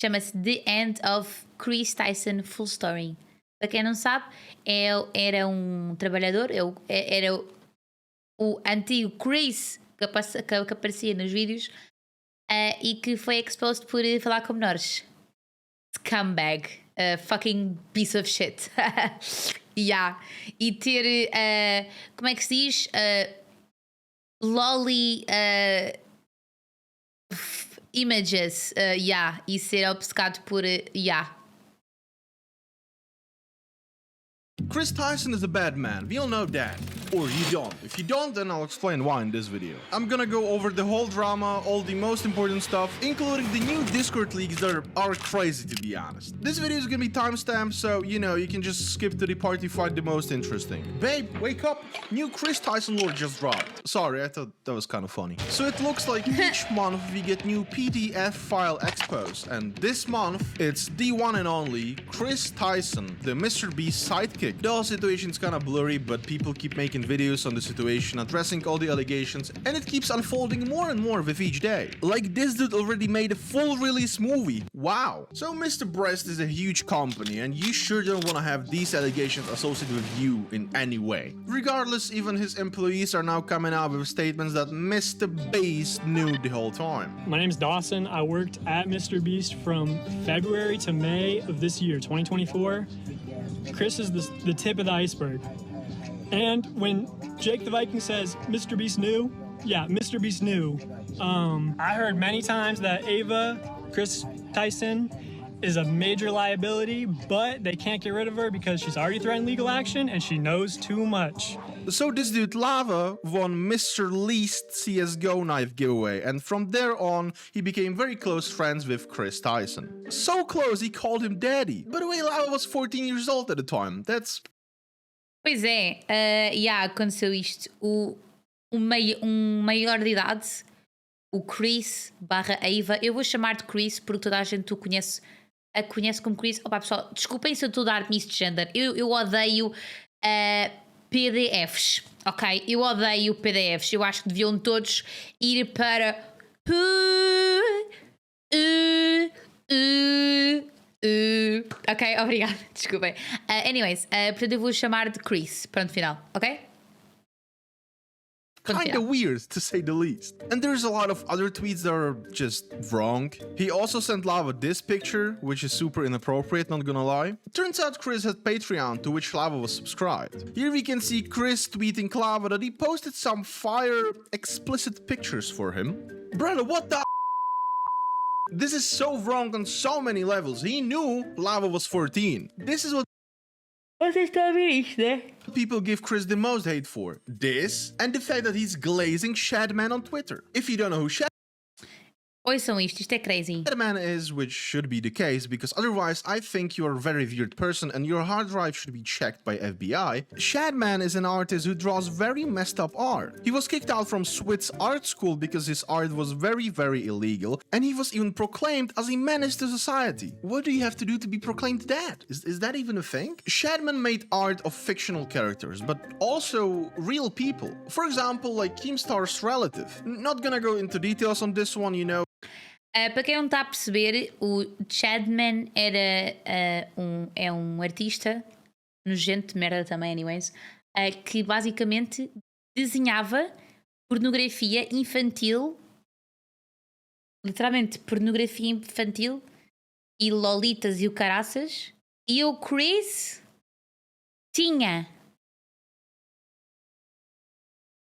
Chama-se The End of Kris Tyson Full Story. Para quem não sabe, era um trabalhador, era o antigo Kris que aparecia nos vídeos e que foi exposed por falar com menores. Scumbag. Fucking piece of shit. Yeah. E ter, como é que se diz? Lolly images. Yeah. E ser obcecado por, yeah. Kris Tyson is a bad man, we all know that. Or you don't. If you don't, then I'll explain why in this video. I'm gonna go over the whole drama, all the most important stuff, including the new Discord leaks that are crazy, to be honest. This video is gonna be timestamped, so you know, you can just skip to the part you find the most interesting. Babe, wake up! New Kris Tyson lore just dropped. Sorry, I thought that was kind of funny. So it looks like each month we get new PDF file exposed, and this month it's the one and only Kris Tyson, the Mr. Beast sidekick. The whole situation's kinda blurry, but people keep making videos on the situation, addressing all the allegations, and it keeps unfolding more and more with each day. Like this dude already made a full release movie. Wow. So Mr. Breast is a huge company, and you sure don't want to have these allegations associated with you in any way. Regardless, even his employees are now coming out with statements that Mr. Beast knew the whole time. My name's Dawson. I worked at Mr. Beast from February to May of this year, 2024. Kris is the tip of the iceberg. And when Jake the Viking says Mr. Beast knew, yeah, Mr. Beast knew. I heard many times that Ava, Kris Tyson, is a major liability, but they can't get rid of her because she's already threatened legal action and she knows too much. So this dude Lava won Mr. Least CSGO knife giveaway, and from there on he became very close friends with Kris Tyson. So close he called him daddy. By the way, Lava was 14 years old at the time. That's... Pois é, aconteceu isto. Maior de idade, o Kris barra Ava, eu vou chamar de Kris porque toda a gente a conhece como Kris. Opa, pessoal, desculpem se eu estou a dar misgender. Eu odeio PDFs, ok? Eu odeio PDFs. Eu acho que deviam todos ir para... Ok, obrigada, desculpem. Anyways, portanto eu vou chamar de Kris. Pronto, final, ok? Kinda weird, to say the least. And there's a lot of other tweets that are just wrong. He also sent Lava this picture, which is super inappropriate, not gonna lie. Turns out Kris had Patreon, to which Lava was subscribed. Here we can see Kris tweeting Lava that he posted some fire explicit pictures for him. Brother, what the... This is so wrong on so many levels. He knew Lava was 14. This is what people give Kris the most hate for. This, and the fact that he's glazing Shadman on Twitter. If you don't know who Ouçam isto é crazy. Shadman is, which should be the case, because otherwise I think you're a very weird person and your hard drive should be checked by FBI. Shadman is an artist who draws very messed up art. He was kicked out from Swit's art school because his art was very, very illegal, and he was even proclaimed as a menace to society. What do you have to do to be proclaimed that? Is that even a thing? Shadman made art of fictional characters, but also real people. For example, like Keemstar's relative. Not gonna go into details on this one, you know. Para quem não está a perceber, o Shadman é um artista nojento de merda também, anyways, que basicamente desenhava pornografia infantil, literalmente pornografia infantil e lolitas e o caraças, e o Kris tinha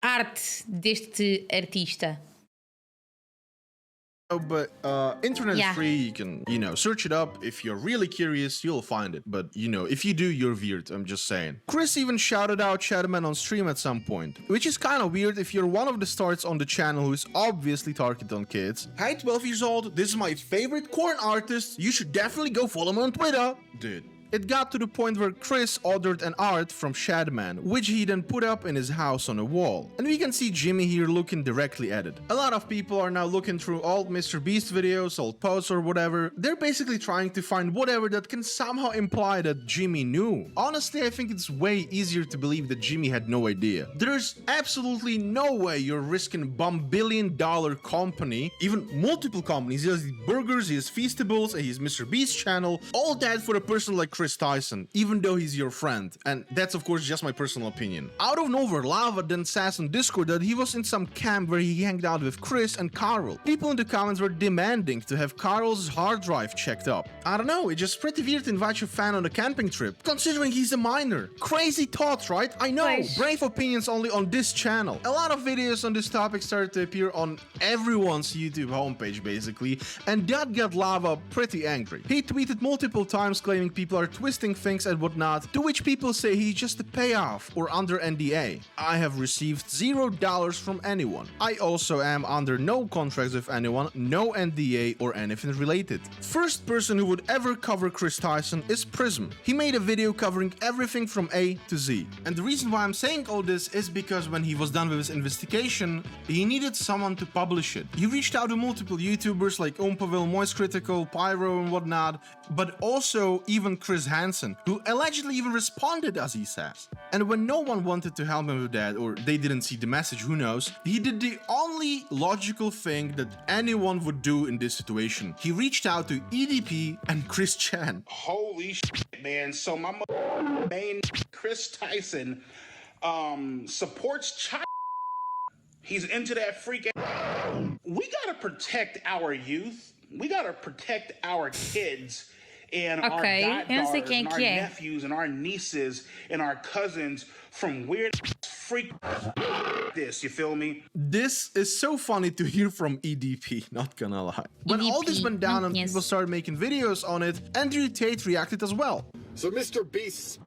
arte deste artista. But internet is free, you can, you know, search it up. If you're really curious, you'll find it. But, you know, if you do, you're weird, I'm just saying. Kris even shouted out Shadman on stream at some point, which is kind of weird if you're one of the stars on the channel who is obviously targeted on kids. Hi, 12 years old, this is my favorite corn artist, you should definitely go follow him on Twitter. Dude, It got to the point where Kris ordered an art from Shadman, which he then put up in his house on a wall. And we can see Jimmy here looking directly at it. A lot of people are now looking through old MrBeast videos, old posts or whatever. They're basically trying to find whatever that can somehow imply that Jimmy knew. Honestly, I think it's way easier to believe that Jimmy had no idea. There's absolutely no way you're risking $1 billion company, even multiple companies. He has burgers, he has Feastables, and his MrBeast channel, all that for a person like Kris Tyson, even though he's your friend. And that's of course just my personal opinion. Out of nowhere, Lava then says on Discord that he was in some camp where he hanged out with Kris and Carl. People in the comments were demanding to have Carl's hard drive checked up. I don't know, it's just pretty weird to invite your fan on a camping trip, considering he's a minor. Crazy thoughts, right? I know, brave opinions only on this channel. A lot of videos on this topic started to appear on everyone's YouTube homepage basically, and that got Lava pretty angry. He tweeted multiple times claiming people are twisting things and whatnot, to which people say he's just a payoff or under NDA. I have received $0 from anyone. I also am under no contracts with anyone, no NDA or anything related. First person who would ever cover Kris Tyson is Prism. He made a video covering everything from A to Z. And the reason why I'm saying all this is because when he was done with his investigation, he needed someone to publish it. He reached out to multiple YouTubers like Ompaville, Moist Critical, Pyro and whatnot, but also even Chris Hansen, who allegedly even responded as he says. And when no one wanted to help him with that, or they didn't see the message, who knows, he did the only logical thing that anyone would do in this situation. He reached out to EDP and Chris Chan. Holy shit, man. So my main Kris Tyson supports China. He's into that freak. We gotta protect our youth. We gotta protect our kids and our goddaughters and our nephews and our nieces and our cousins from weird freak this, you feel me? This is so funny to hear from EDP, not gonna lie. When all this went down and people started making videos on it, Andrew Tate reacted as well. So MrBeast's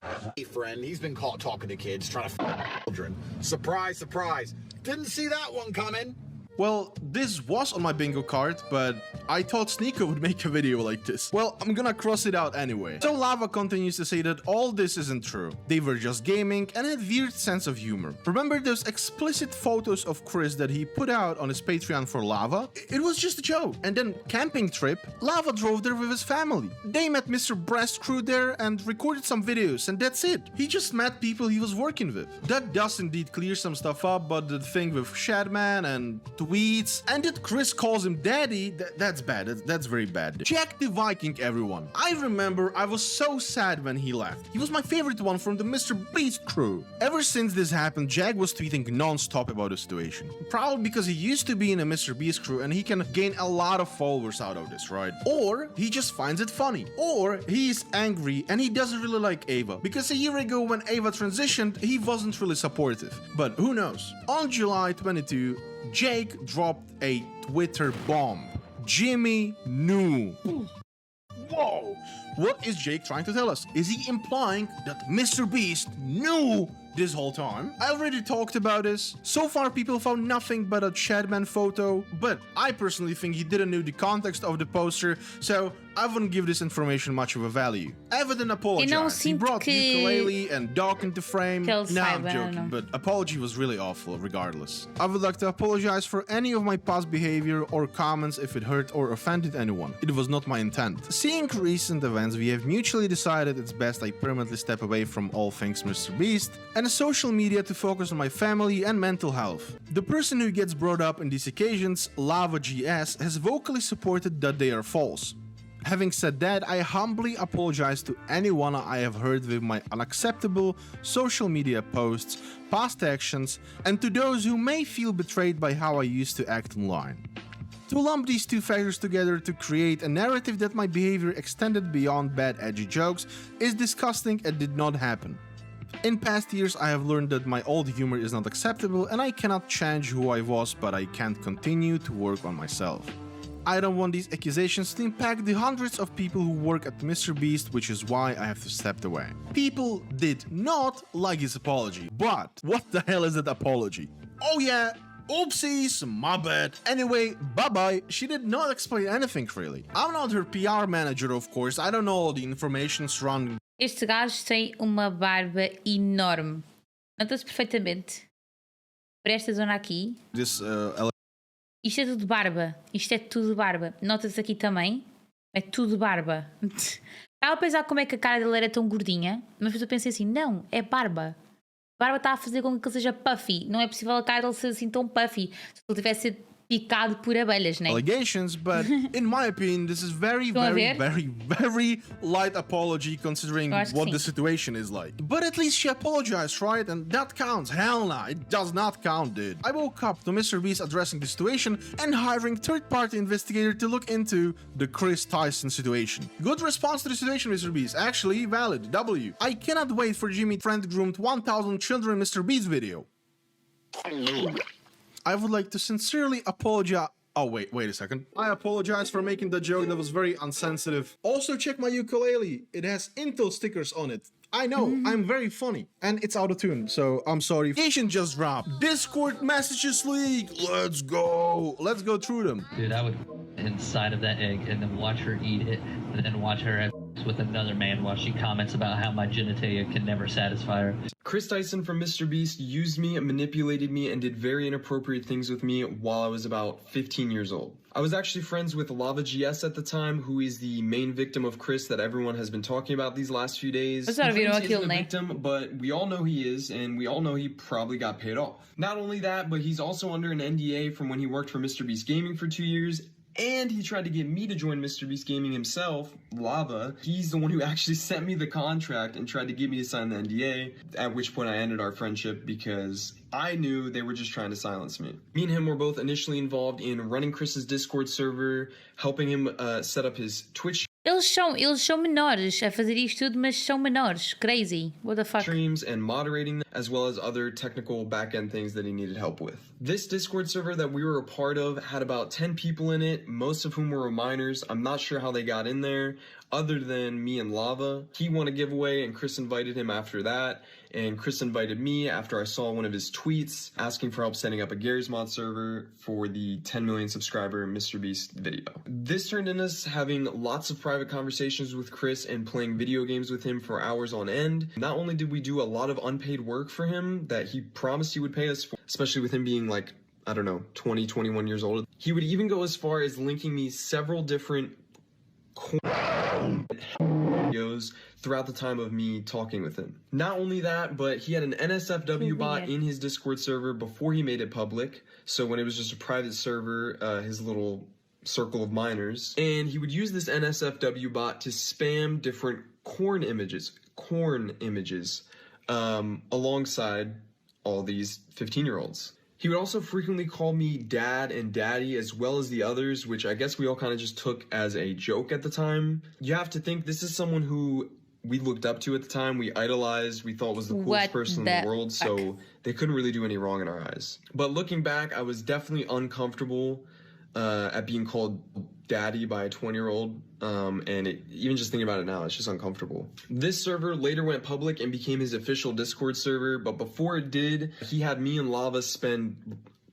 friend, he's been caught talking to kids, trying to f children. Surprise, surprise. Didn't see that one coming. Well, this was on my bingo card, but I thought Sneeko would make a video like this. Well, I'm gonna cross it out anyway. So Lava continues to say that all this isn't true. They were just gaming and had weird sense of humor. Remember those explicit photos of Kris that he put out on his Patreon for Lava? It was just a joke. And then camping trip, Lava drove there with his family. They met Mr. Breast Crew there and recorded some videos, and that's it. He just met people he was working with. That does indeed clear some stuff up, but the thing with Shadman and tweets, and that Kris calls him daddy, that's bad. That's very bad. Jack the Viking, everyone. I remember I was so sad when he left. He was my favorite one from the MrBeast crew. Ever since this happened, Jack was tweeting non-stop about the situation. Probably because he used to be in a MrBeast crew and he can gain a lot of followers out of this, right? Or he just finds it funny. Or he's angry and he doesn't really like Ava. Because a year ago when Ava transitioned, he wasn't really supportive. But who knows? On July 22, Jake dropped a Twitter bomb. Jimmy knew. Whoa! What is Jake trying to tell us? Is he implying that MrBeast knew this whole time? I already talked about this. So far people found nothing but a Shadman photo, but I personally think he didn't know the context of the poster, so I wouldn't give this information much of a value. Ava then apologized. He brought ukulele and dog into frame. Nah, I'm joking, but apology was really awful regardless. I would like to apologize for any of my past behavior or comments if it hurt or offended anyone. It was not my intent. Seeing recent events, we have mutually decided it's best I permanently step away from all things MrBeast and social media to focus on my family and mental health. The person who gets brought up in these occasions, Lava GS, has vocally supported that they are false. Having said that, I humbly apologize to anyone I have hurt with my unacceptable social media posts, past actions, and to those who may feel betrayed by how I used to act online. To lump these two factors together to create a narrative that my behavior extended beyond bad edgy jokes is disgusting and did not happen. In past years, I have learned that my old humor is not acceptable and I cannot change who I was, but I can't continue to work on myself. I don't want these accusations to impact the hundreds of people who work at MrBeast, which is why I have to step away. People did not like his apology, but what the hell is that apology? Oh yeah, oopsies, my bad. Anyway, bye-bye. She did not explain anything really. I'm not her PR manager, of course. I don't know all the information surrounding Este gajo tem uma barba enorme. Nota-se perfeitamente. Por esta zona aqui. This Isto é tudo barba. Isto é tudo barba. Nota-se aqui também. É tudo barba. Estava a pensar como é que a cara dele era tão gordinha, mas depois eu pensei assim, não, é barba. A barba está a fazer com que ele seja puffy. Não é possível a cara dele ser assim tão puffy. Se ele tivesse sido picado por abelhas, né? allegations, but in my opinion, this is very light apology considering what the situation is like. But at least she apologized, right? And that counts. Hell nah, it does not count, dude. I woke up to Mr. Beast addressing the situation and hiring third-party investigator to look into the Kris Tyson situation. Good response to the situation, Mr. Beast. Actually, valid. W. I cannot wait for Jimmy friend-groomed 1000 children Mr. Beast video. I would like to sincerely apologize. Oh, wait a second. I apologize for making the joke that was very unsensitive. Also, check my ukulele. It has Intel stickers on it. I know, I'm very funny. And it's out of tune, so I'm sorry. Asian just dropped. Discord messages leak. Let's go. Let's go through them. Dude, I would inside of that egg and then watch her eat it and then watch her have with another man while she comments about how my genitalia can never satisfy her. Kris Tyson from Mr. Beast used me, manipulated me, and did very inappropriate things with me while I was about 15 years old. I was actually friends with Lava GS at the time, who is the main victim of Kris that everyone has been talking about these last few days. He claims he isn't a victim, but we all know he is, and we all know he probably got paid off. Not only that, but he's also under an NDA from when he worked for Mr. Beast Gaming for 2 years, and he tried to get me to join Mr. Beast Gaming himself, Lava. He's the one who actually sent me the contract and tried to get me to sign the NDA, at which point I ended our friendship because I knew they were just trying to silence me. Me and him were both initially involved in running Kris's Discord server, helping him set up his Twitch Eles são menores a fazer isto tudo, mas são menores. Crazy. What the fuck? streams and moderating them, as well as other technical back-end things that he needed help with. This Discord server that we were a part of had about 10 people in it, most of whom were minors. I'm not sure how they got in there, other than me and Lava. He won a giveaway and Kris invited him after that, and Kris invited me after I saw one of his tweets asking for help setting up a Gary's Mod server for the 10 million subscriber Mr. Beast video. This turned into us having lots of private conversations with Kris and playing video games with him for hours on end. Not only did we do a lot of unpaid work for him that he promised he would pay us for, especially with him being like, I don't know, 20, 21 years old. He would even go as far as linking me several different videos throughout the time of me talking with him. Not only that, but he had an NSFW bot in his Discord server before he made it public. So when it was just a private server, his little circle of minors, and he would use this NSFW bot to spam different corn images alongside all these 15-year-olds. He would also frequently call me dad and daddy, as well as the others, which I guess we all kind of just took as a joke at the time. You have to think this is someone who we looked up to at the time, we idolized, we thought was the coolest person in the world, so they couldn't really do any wrong in our eyes. But looking back, I was definitely uncomfortable at being called daddy by a 20-year-old, and even just thinking about it now, it's just uncomfortable. This server later went public and became his official Discord server, but before it did, he had me and Lava spend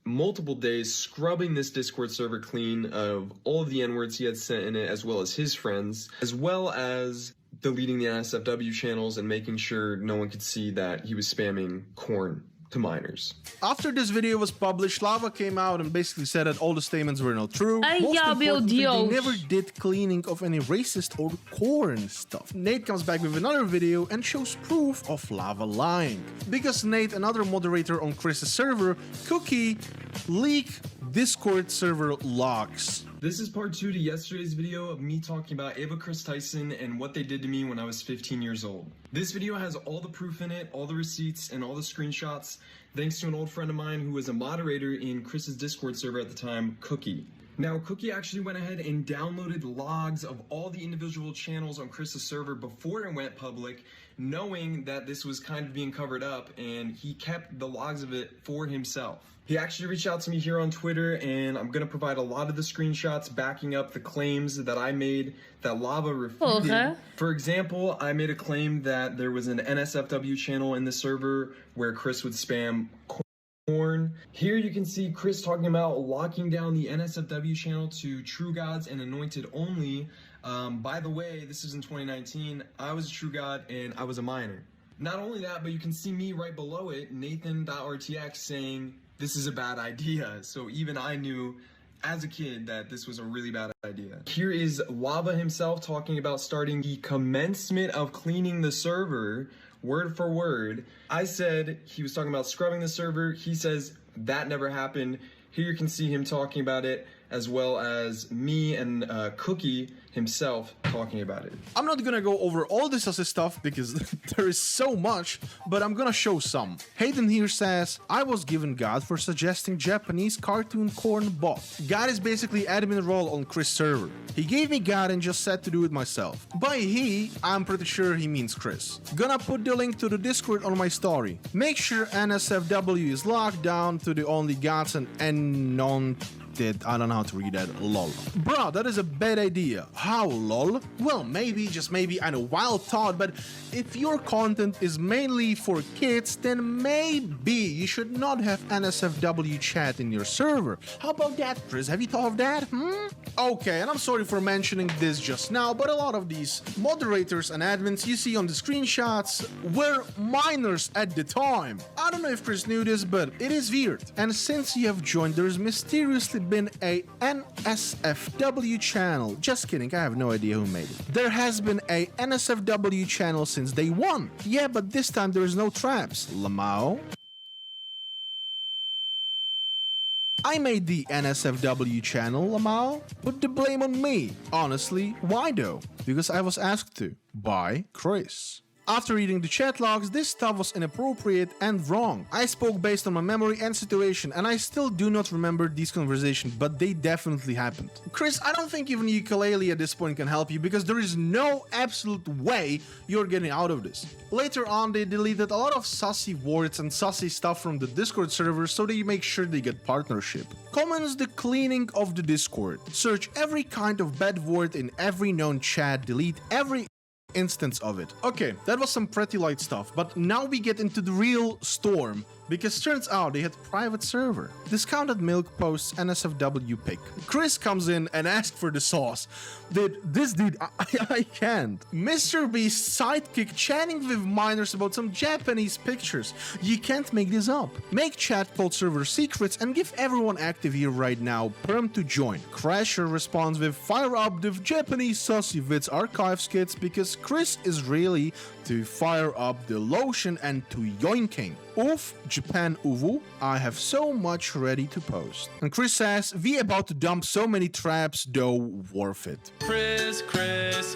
multiple days scrubbing this Discord server clean of all of the N-words he had sent in it, as well as his friends, as well as deleting the NSFW channels and making sure no one could see that he was spamming corn to minors. After this video was published, Lava came out and basically said that all the statements were not true. Ai, Most importantly, Deus. they never did cleaning of any racist or corn stuff. Nate comes back with another video and shows proof of Lava lying. Because Nate, another moderator on Kris's server, Cookie, leak Discord server logs. This is part 2 to yesterday's video of me talking about Ava Kris Tyson and what they did to me when I was 15 years old. This video has all the proof in it, all the receipts, and all the screenshots, thanks to an old friend of mine who was a moderator in Kris's Discord server at the time, Cookie. Now, Cookie actually went ahead and downloaded logs of all the individual channels on Kris's server before it went public, knowing that this was kind of being covered up, and he kept the logs of it for himself. He actually reached out to me here on Twitter, and I'm going to provide a lot of the screenshots backing up the claims that I made that Lava refuted. For example, I made a claim that there was an NSFW channel in the server where Kris would spam corn. Here you can see Kris talking about locking down the NSFW channel to True Gods and Anointed only, By the way, this is in 2019. I was a true god and I was a minor. Not only that, but you can see me right below it, Nathan.rtx, saying this is a bad idea. So even I knew as a kid that this was a really bad idea. Here is Lava himself talking about starting the commencement of cleaning the server, word for word. I said he was talking about scrubbing the server. He says that never happened. Here you can see him talking about it, as well as me and Cookie himself talking about it. I'm not gonna go over all this as stuff because there is so much, but I'm gonna show some. Hayden here says, I was given God for suggesting Japanese cartoon corn bot. God is basically admin role on Kris server. He gave me God and just said to do it myself. By he, I'm pretty sure he means Kris. Gonna put the link to the Discord on my story. Make sure NSFW is locked down to the only gods and non I don't know how to read that, lol. Bro, that is a bad idea. How, lol? Well, maybe, just maybe, I know, wild thought, but if your content is mainly for kids, then maybe you should not have NSFW chat in your server. How about that, Kris? Have you thought of that? Okay, and I'm sorry for mentioning this just now, but a lot of these moderators and admins you see on the screenshots were minors at the time. I don't know if Kris knew this, but it is weird. And since you have joined, there's mysteriously been a NSFW channel. Just kidding, I have no idea who made it. There has been a NSFW channel since day one. Yeah, but this time there is no traps. Lamau? I made the NSFW channel, Lamau. Put the blame on me. Honestly, why though? Because I was asked to. By Kris. After reading the chat logs, this stuff was inappropriate and wrong. I spoke based on my memory and situation, and I still do not remember these conversations, but they definitely happened. Kris, I don't think even ukulele at this point can help you, because there is no absolute way you're getting out of this. Later on, they deleted a lot of sussy words and sussy stuff from the Discord server, so they make sure they get partnership. Commence the cleaning of the Discord. Search every kind of bad word in every known chat, delete every instance of it. Okay, that was some pretty light stuff, but now we get into the real storm, because turns out they had private server. Discounted Milk posts NSFW pic. Kris comes in and asks for the sauce. Dude, I can't. Mr. Beast's sidekick chatting with minors about some Japanese pictures. You can't make this up. Make chat called server secrets and give everyone active here right now perm to join. Crasher responds with fire up the Japanese saucy wits archive skits because Kris is really to fire up the lotion and to yoinking. Oof, Japan uwu, I have so much ready to post. And Kris says, we about to dump so many traps, though worth it. Kris,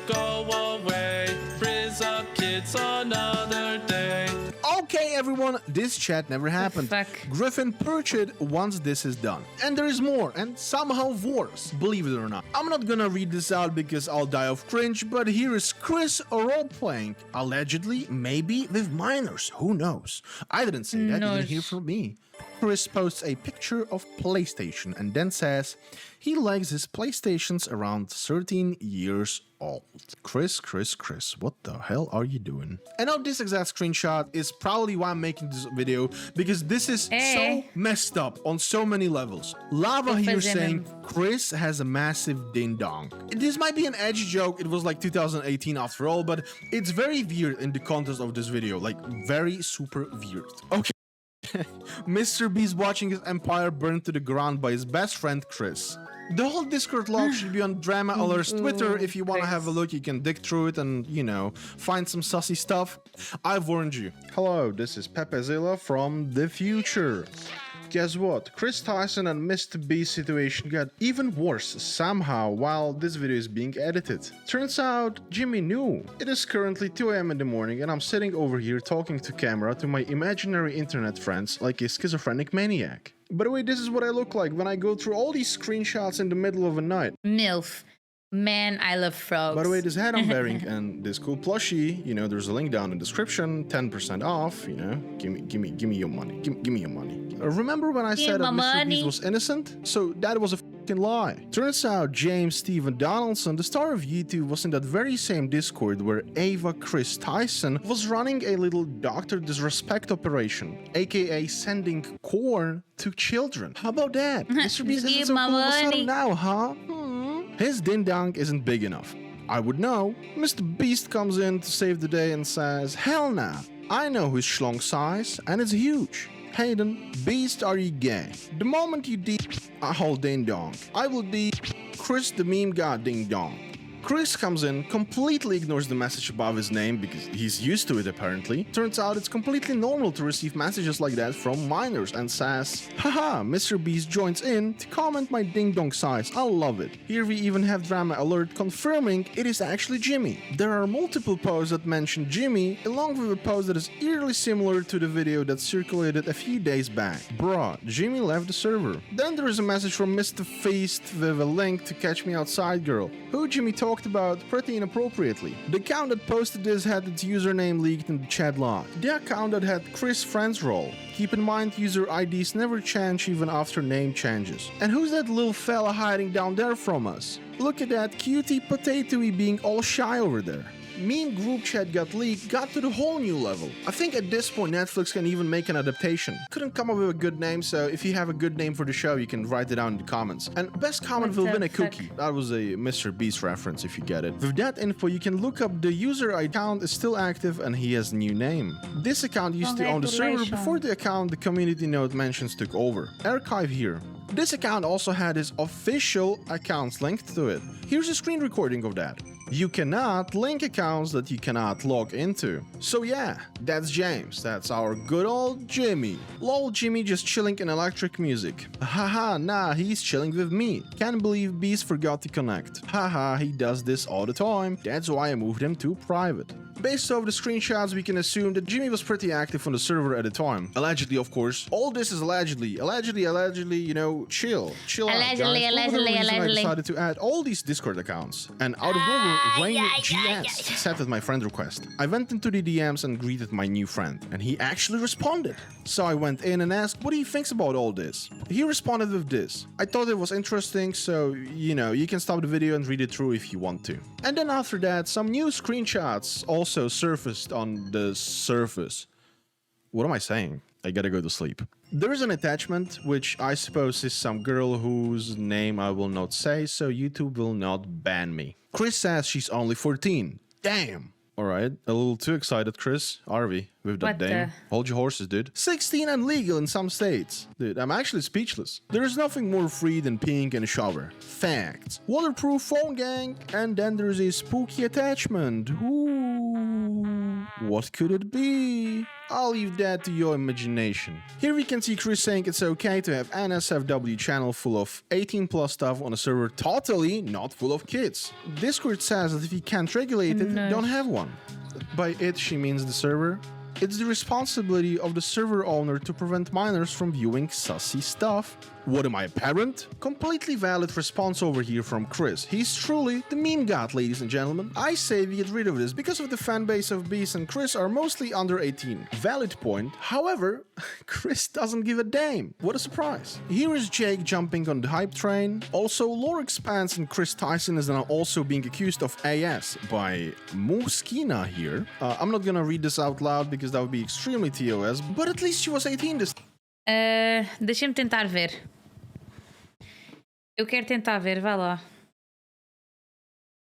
go away. Frizz up kids another day. Okay, everyone, this chat never happened. Griffin Purchett once this is done. And there is more, and somehow worse, believe it or not. I'm not gonna read this out because I'll die of cringe, but here is Kris role-playing, allegedly, maybe with minors, who knows? I didn't say that, you didn't hear from me. Kris posts a picture of PlayStation and then says he likes his PlayStations around 13 years old. Kris, what the hell are you doing? And now this exact screenshot is probably why I'm making this video, because this is so messed up on so many levels. Lava here saying Kris has a massive ding dong. This might be an edgy joke, it was like 2018 after all, but it's very weird in the context of this video, like very super weird. Okay. Mr. Beast watching his empire burn to the ground by his best friend Kris. The whole Discord log should be on Drama Alert's Twitter. If you want to have a look, you can dig through it and, you know, find some sussy stuff. I've warned you. Hello, this is Pepezilla from the future. Guess what? Kris Tyson and Mr. Beast situation got even worse somehow while this video is being edited. Turns out, Jimmy knew. It is currently 2 AM in the morning and I'm sitting over here talking to camera to my imaginary internet friends like a schizophrenic maniac. By the way, this is what I look like when I go through all these screenshots in the middle of a night. MILF. Man, I love frogs. By the way, this hat I'm wearing and this cool plushie, you know, there's a link down in the description, 10% off, you know, give me your money, give me your money. Remember when I said that Mr. Beast was innocent? So that was a fucking lie. Turns out James Steven Donaldson, the star of YouTube, was in that very same Discord where Ava Kris Tyson was running a little Dr. Disrespect operation, aka sending corn to children. How about that? Mr. Beast isn't so cool now, huh? His ding dong isn't big enough. I would know. Mr. Beast comes in to save the day and says, hell nah, I know his schlong size and it's huge. Hayden, Beast, are you gay? The moment you a whole ding dong, I will Kris the meme god ding dong. Kris comes in, completely ignores the message above his name because he's used to it apparently. Turns out it's completely normal to receive messages like that from minors and says, haha, Mr. Beast joins in to comment my ding dong size, I love it. Here we even have drama alert confirming it is actually Jimmy. There are multiple posts that mention Jimmy, along with a post that is eerily similar to the video that circulated a few days back. Bruh, Jimmy left the server. Then there is a message from Mr. Feast with a link to Catch Me Outside Girl, who Jimmy talked about pretty inappropriately. The account that posted this had its username leaked in the chat log. The account that had Kris friends role. Keep in mind user IDs never change even after name changes. And who's that little fella hiding down there from us? Look at that cutie potatoey being all shy over there. Meme group chat got leaked, got to the whole new level. I think at this point Netflix can even make an adaptation. Couldn't come up with a good name, so if you have a good name for the show, you can write it down in the comments. And best comment will win a cookie. That was a Mr. Beast reference if you get it. With that info, you can look up the user account is still active and he has a new name. This account used to own the server before the account the community note mentions took over. Archive here. This account also had his official accounts linked to it. Here's a screen recording of that. You cannot link accounts that you cannot log into. So yeah, that's James. That's our good old Jimmy. Lol, Jimmy just chilling in electric music. Haha, nah, he's chilling with me. Can't believe Beast forgot to connect. Haha, he does this all the time. That's why I moved him to private. Based off the screenshots, we can assume that Jimmy was pretty active on the server at the time. Allegedly, of course. All this is allegedly, you know, chill Allegedly, out, guys. I decided to add all these Discord accounts. And out of nowhere, Rain GS accepted my friend request. I went into the DMs and greeted my new friend. And he actually responded. So I went in and asked what he thinks about all this. He responded with this. I thought it was interesting, so, you know, you can stop the video and read it through if you want to. And then after that, some new screenshots also surfaced on the surface. What am I saying? I gotta go to sleep. There is an attachment, which I suppose is some girl whose name I will not say, so YouTube will not ban me. Kris says she's only 14. Damn! Alright, a little too excited, Kris. Are we? With that dame. Hold your horses, dude. 16 and legal in some states. Dude, I'm actually speechless. There is nothing more free than peeing in a shower. Facts. Waterproof phone gang. And then there's a spooky attachment. Ooh. What could it be? I'll leave that to your imagination. Here we can see Kris saying it's okay to have an SFW channel full of 18 plus stuff on a server totally not full of kids. Discord says that if you can't regulate it, don't have one. By it, she means the server. It's the responsibility of the server owner to prevent minors from viewing sussy stuff. What am I, a parent? Completely valid response over here from Kris. He's truly the meme god, ladies and gentlemen. I say we get rid of this because of the fan base of Beast and Kris are mostly under 18. Valid point. However, Kris doesn't give a damn. What a surprise. Here is Jake jumping on the hype train. Also, lore expands and Kris Tyson is now also being accused of AS by Moskina here. I'm not gonna read this out loud because that would be extremely TOS, but at least she was 18 this time. Deixa-me tentar ver. Eu quero tentar ver, vá lá.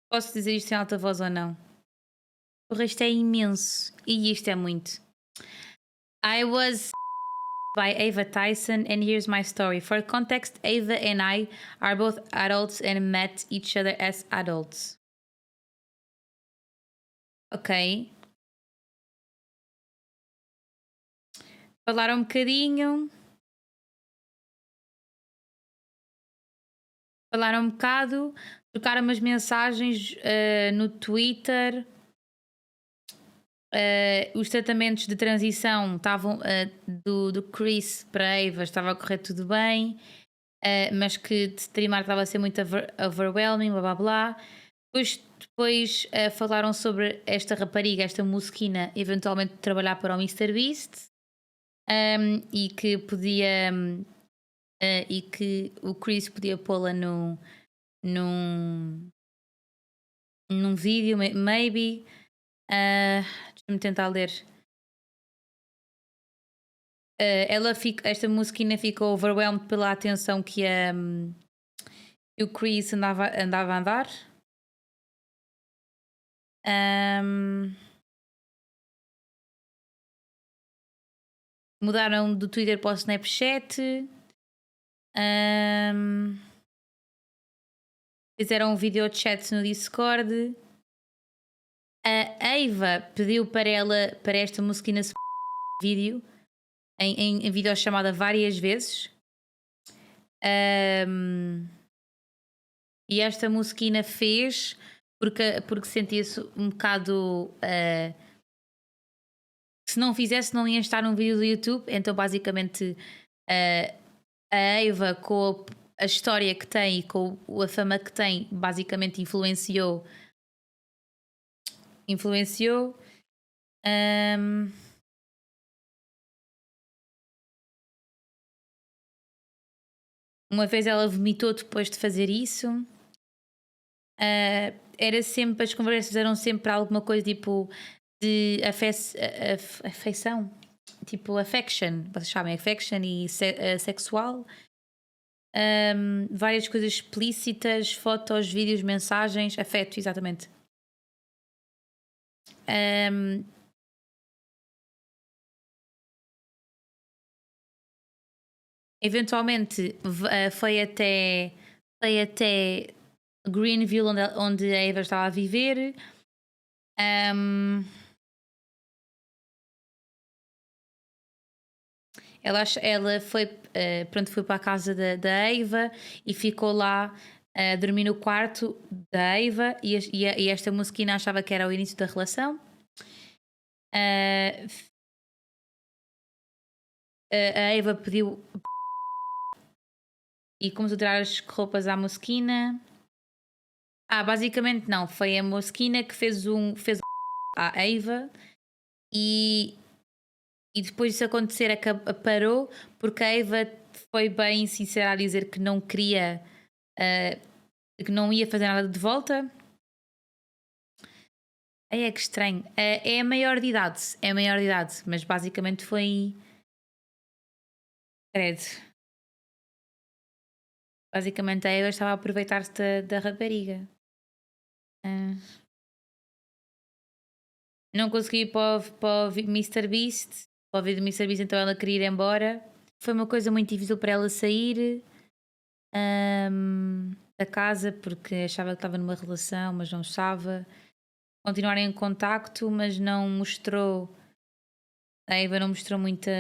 Posso dizer isto em alta voz ou não? O resto é imenso. E isto é muito. I was by Ava Tyson and here's my story. For context, Ava and I are both adults and met each other as adults. Ok. Falaram um bocadinho. Falaram um bocado. Trocaram umas mensagens no Twitter. Os tratamentos de transição estavam do Kris para Ava estava a correr tudo bem. Mas que de streamar estava a ser muito overwhelming, blá blá blá. Depois falaram sobre esta rapariga, esta Moskina, eventualmente trabalhar para o Mr. Beast. E que podia e que o Kris podia pô-la num vídeo, maybe. Deixa-me tentar ler. Esta Moskina ficou overwhelmed pela atenção que o Kris andava a dar. Mudaram do Twitter para o Snapchat. Fizeram um video chat no Discord. A Eva pediu para esta musiquinha vídeo em videochamada várias vezes. E esta musiquinha fez porque sentia-se um bocado se não fizesse não ia estar num vídeo do YouTube. Então basicamente a Eva, com a história que tem e com a fama que tem, basicamente influenciou. Uma vez ela vomitou depois de fazer isso. Era sempre, as conversas eram sempre alguma coisa tipo de afeição, tipo affection, vocês sabem, affection e sexual. Várias coisas explícitas, fotos, vídeos, mensagens, afeto, exatamente. Eventualmente foi até Greenville, onde a Eva estava a viver. Ela foi, foi para a casa da Eva e ficou lá a dormir no quarto da Eva e esta musiquinha achava que era o início da relação. A Eva pediu e começou a tirar as roupas à mosquina. Basicamente não, foi a mosquina que fez à Eva e depois disso acontecer parou porque a Eva foi bem sincera a dizer que não queria, que não ia fazer nada de volta. É que estranho. É maior de idade, mas basicamente foi... Credo. Basicamente a Eva estava a aproveitar-se da rapariga. Não consegui ir para o Mr. Beast. Para o vídeo do Mr. Beast, então ela queria ir embora. Foi uma coisa muito difícil para ela sair da casa porque achava que estava numa relação, mas não estava. Continuaram em contacto, mas não mostrou. A Eva não mostrou muita.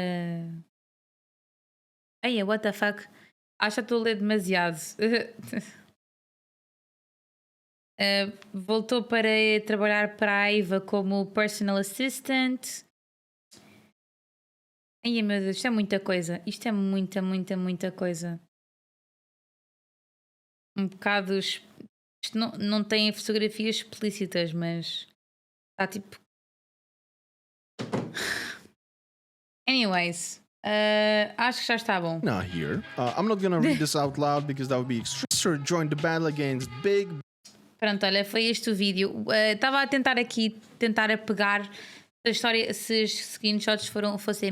Ai, what the fuck? Acho que estou a ler demasiado. Voltou para trabalhar para a Eva como personal assistant. Ai meu Deus, isto é muita coisa. Isto é muita coisa. Um bocado. Isto não tem fotografias explícitas, mas está tipo. Anyways, acho que já está bom. Now here, I'm not gonna read this out loud because that would be extreme. Joined the battle against Big. Pronto, olha, foi este o vídeo. Estava a tentar a pegar a história, se os screenshots fossem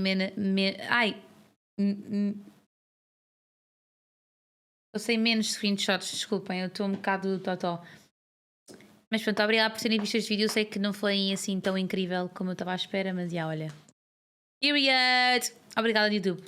fossem menos screenshots, desculpem, eu estou um bocado totó. Mas pronto, obrigada por terem visto este vídeo. Eu sei que não foi assim tão incrível como eu estava à espera, mas já, olha. Period! Obrigada, YouTube.